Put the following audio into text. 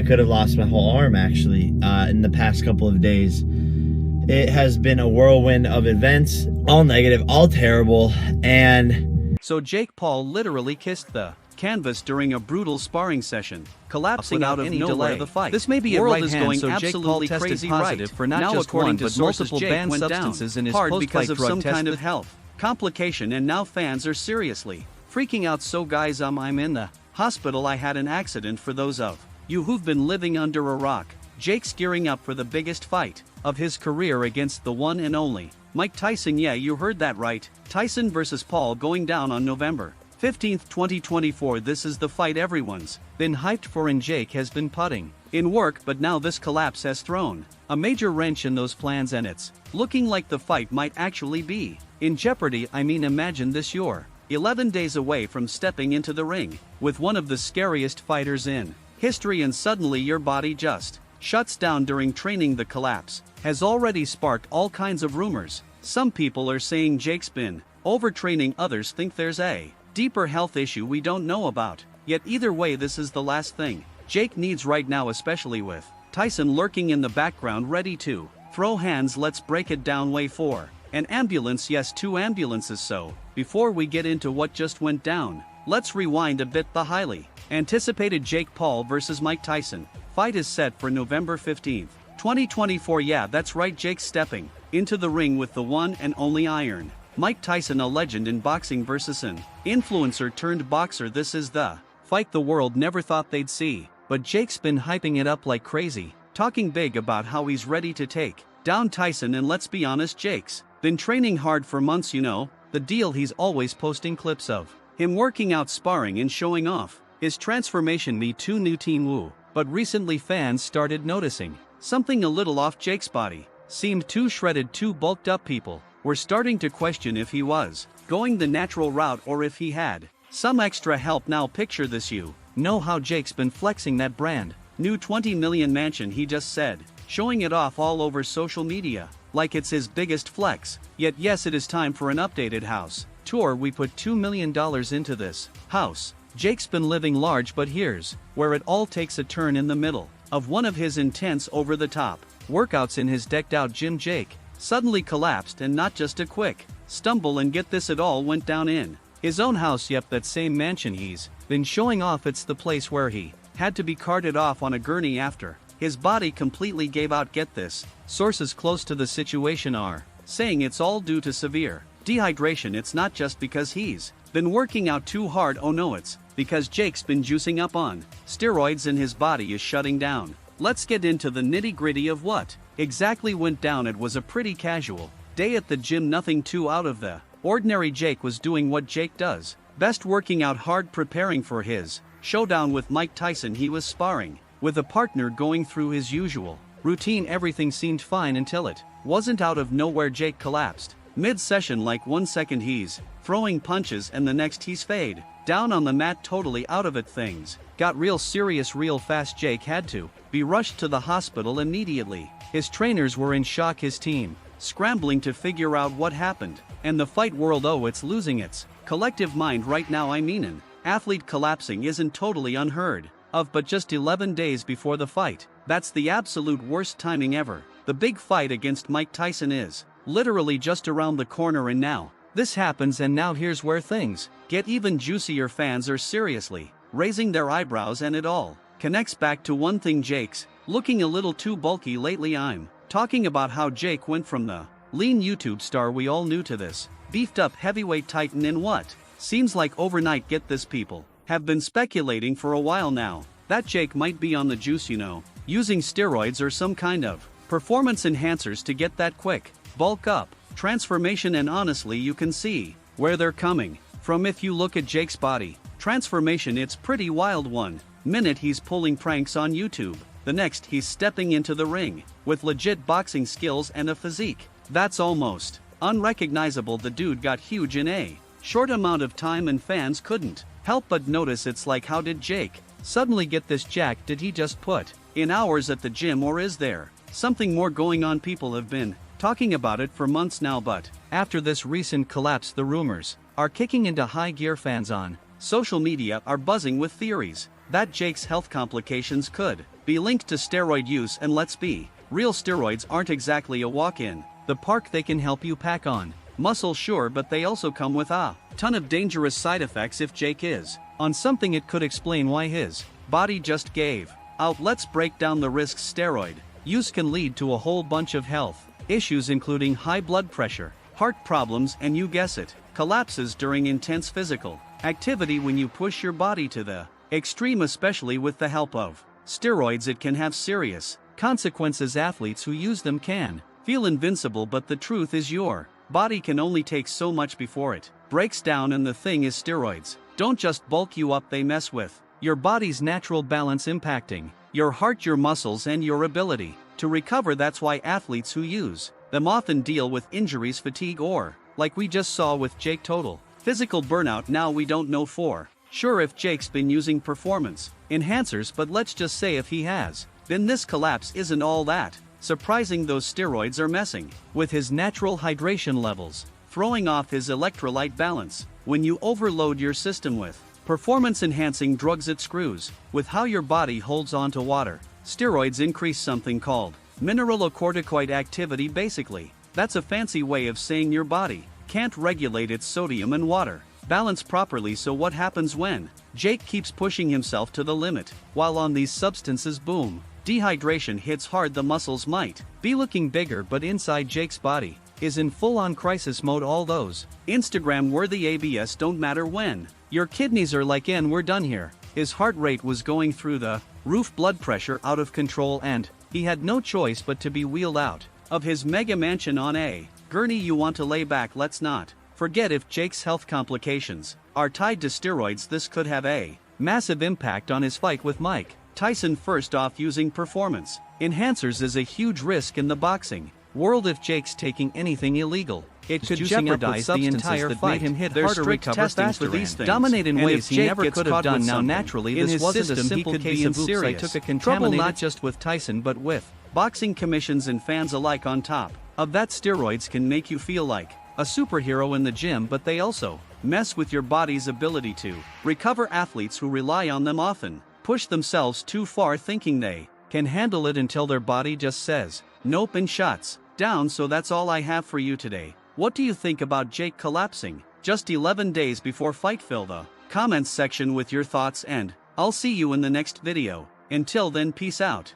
I could have lost my whole arm actually in the past couple of days. It has been a whirlwind of events, all negative, all terrible, and... So Jake Paul literally kissed the canvas during a brutal sparring session, collapsing out of any delay of the fight. This may be a right hand, so Jake Paul tested positive for not just one but multiple banned substances in his post-fight because of some kind of health complication, and now fans are seriously freaking out. So guys, I'm in the hospital. I had an accident. For those of you who've been living under a rock, Jake's gearing up for the biggest fight of his career against the one and only Mike Tyson. Yeah, you heard that right. Tyson versus Paul going down on November 15th, 2024. This is the fight everyone's been hyped for, and Jake has been putting in work, but now this collapse has thrown a major wrench in those plans, and it's looking like the fight might actually be in jeopardy. Imagine this, you're 11 days away from stepping into the ring with one of the scariest fighters in history, and suddenly your body just shuts down during training. The collapse has already sparked all kinds of rumors. Some people are saying Jake's been overtraining, others think there's a deeper health issue we don't know about yet. Either way, this is the last thing Jake needs right now, especially with Tyson lurking in the background ready to throw hands. Let's break it down. Way for an ambulance, yes, 2 ambulances. So before we get into what just went down, let's rewind a bit. The highly anticipated Jake Paul versus Mike Tyson fight is set for November 15th, 2024. Yeah, that's right, Jake's stepping into the ring with the one and only Iron Mike Tyson, a legend in boxing versus an influencer turned boxer. This is the fight the world never thought they'd see, but Jake's been hyping it up like crazy, talking big about how he's ready to take down Tyson. And let's be honest, Jake's been training hard for months, the deal. He's always posting clips of him working out, sparring, and showing off his transformation. Me too, new Teen Woo. But recently fans started noticing something a little off. Jake's body seemed too shredded, too bulked up. People were starting to question if he was going the natural route or if he had some extra help. Now picture this, you know how Jake's been flexing that brand new 20 million mansion he just said, showing it off all over social media like it's his biggest flex. Yet yes, it is time for an updated house tour. We put $2 million into this house. Jake's been living large, but here's where it all takes a turn. In the middle of one of his intense, over-the-top workouts in his decked-out gym, Jake suddenly collapsed, and not just a quick stumble. And get this, it all went down in his own house. Yep, that same mansion he's been showing off. It's the place where he had to be carted off on a gurney after his body completely gave out. Get this, sources close to the situation are saying it's all due to severe dehydration. It's not just because he's been working out too hard. Oh no, it's because Jake's been juicing up on steroids and his body is shutting down. Let's get into the nitty-gritty of what exactly went down. It was a pretty casual day at the gym, nothing too out of the ordinary. Jake was doing what Jake does best, working out hard, preparing for his showdown with Mike Tyson. He was sparring with a partner, going through his usual routine. Everything seemed fine until it wasn't. Out of nowhere, Jake collapsed mid-session. Like 1 second he's throwing punches and the next he's fade down on the mat, totally out of it. Things got real serious real fast. Jake had to be rushed to the hospital immediately. His trainers were in shock, his team scrambling to figure out what happened, and the fight world, oh, it's losing its collective mind right now. An athlete collapsing isn't totally unheard of, but just 11 days before the fight, that's the absolute worst timing ever. The big fight against Mike Tyson is literally just around the corner, and now this happens. And now here's where things get even juicier. Fans are seriously raising their eyebrows, and it all connects back to one thing: Jake's looking a little too bulky lately. I'm talking about how Jake went from the lean YouTube star we all knew to this beefed up heavyweight titan in what seems like overnight. Get this, people have been speculating for a while now that Jake might be on the juice, using steroids or some kind of performance enhancers to get that quick bulk up transformation. And honestly, you can see where they're coming from. If you look at Jake's body transformation, it's pretty wild. 1 minute he's pulling pranks on YouTube, the next he's stepping into the ring with legit boxing skills and a physique that's almost unrecognizable. The dude got huge in a short amount of time, and fans couldn't help but notice. It's like, how did Jake suddenly get this jacked? Did he just put in hours at the gym, or is there something more going on? People have been talking about it for months now, but after this recent collapse, the rumors are kicking into high gear. Fans on social media are buzzing with theories that Jake's health complications could be linked to steroid use, and let's be real, steroids aren't exactly a walk-in the park. They can help you pack on muscle, sure, but they also come with a ton of dangerous side effects. If Jake is on something, it could explain why his body just gave out. Let's break down the risks. Steroid use can lead to a whole bunch of health issues, including high blood pressure, heart problems, and you guess it, collapses during intense physical activity. When you push your body to the extreme, especially with the help of steroids, it can have serious consequences. Athletes who use them can feel invincible, but the truth is your body can only take so much before it breaks down. And the thing is, steroids don't just bulk you up, they mess with your body's natural balance, impacting your heart, your muscles, and your ability to recover. That's why athletes who use them often deal with injuries, fatigue, or, like we just saw with Jake, total physical burnout. Now, we don't know for sure if Jake's been using performance enhancers, but let's just say if he has, then this collapse isn't all that surprising. Those steroids are messing with his natural hydration levels, throwing off his electrolyte balance. When you overload your system with performance-enhancing drugs, it screws with how your body holds on to water. Steroids increase something called mineralocorticoid activity. Basically, that's a fancy way of saying your body can't regulate its sodium and water balance properly. So what happens when Jake keeps pushing himself to the limit while on these substances? Boom. Dehydration hits hard. The muscles might be looking bigger, but inside Jake's body is in full-on crisis mode. All those Instagram-worthy ABS don't matter when your kidneys are like, and we're done here. His heart rate was going through the roof, blood pressure out of control, and he had no choice but to be wheeled out of his mega mansion on a gurney. You want to lay back. Let's not forget, if Jake's health complications are tied to steroids, this could have a massive impact on his fight with Mike Tyson. First off, using performance enhancers is a huge risk in the boxing world. If Jake's taking anything illegal, it could jeopardize the entire fight. Him hit harder, recover faster, for these things, dominate in ways he never could have done. Now, naturally, this wasn't a simple case of oops, I took a contaminated trouble, not just with Tyson but with boxing commissions and fans alike. On top of that, steroids can make you feel like a superhero in the gym, but they also mess with your body's ability to recover. Athletes who rely on them often push themselves too far, thinking they can handle it until their body just says nope and shuts down. So that's all I have for you today. What do you think about Jake collapsing just 11 days before fight? Fill the comments section with your thoughts, and I'll see you in the next video. Until then, peace out.